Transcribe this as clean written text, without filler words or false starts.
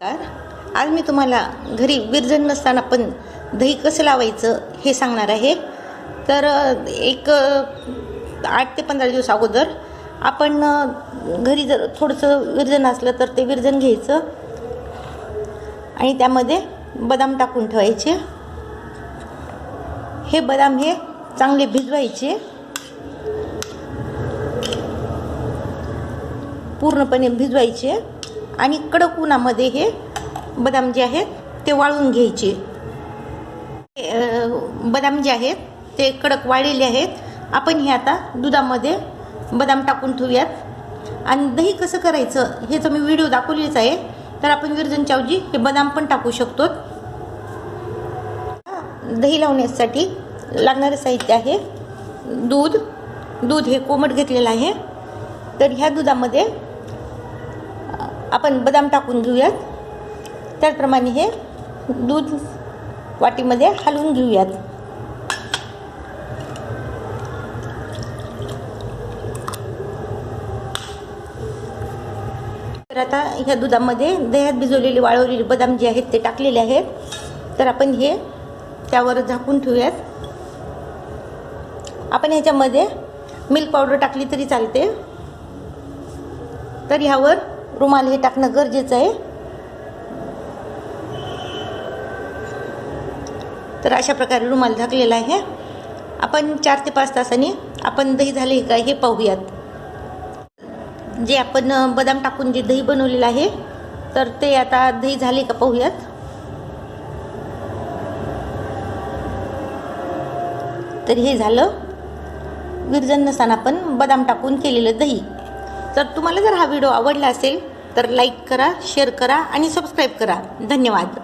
आज मी तुम्हाला घरी विरजण नसताना पण दही कसं लावायचं हे सांगणार आहे। तर एक 8 ते 15 दिवस अगोदर आपण घरी जर थोडंसं विरजण असलं तर ते विरजण घ्यायचं आणि त्यामध्ये बदाम टाकून ठेवायचे। हे बदाम हे चांगले भिजवायचे, पूर्णपणे भिजवायचे आणि कडक उन्हामध्ये हे बदाम जे आहेत ते वाळून घ्यायचे। बदाम जे आहेत ते कडक वाळलेले आहेत। आपण हे आता दुधामध्ये बदाम टाकून ठेवूयात आणि दही कसं करायचं हे तर मी व्हिडिओ दाखवलेच आहे। तर आपण विरजणच्या ऐवजी हे बदाम पण टाकू शकतो। दही लावण्यासाठी लागणारे साहित्य आहे दूध हे कोमट घेतलेलं आहे। तर ह्या दुधामध्ये आपण बदाम टाकून घेऊयात। त्याचप्रमाणे हे दूध वाटीमध्ये हलवून घेऊयात। तर आता ह्या दुधामध्ये दह्यात भिजवलेले वाळवलेले बदाम जे आहेत ते टाकलेले आहेत। तर आपण हे त्यावर झाकून ठेवूयात। आपण ह्याच्यामध्ये मिल्क पावडर टाकली तरी चालते। तर ह्यावर रुमाल हे टाकणं गरजेचं आहे। तर अशा प्रकारे रुमाल झाकलेला आहे। आपण 4 ते 5 तासांनी आपण दही झाले का हे पाहूयात। जे आपण बदाम टाकून जे दही बनवलेलं आहे तर ते आता दही झाले का पाहूयात। तर हे झालं विरजण नसताना आपण बदाम टाकून केलेलं दही। तर तुम्हाला जर हा व्हिडिओ आवडला असेल तर लाईक करा, शेअर करा आणि सबस्क्राईब करा। धन्यवाद।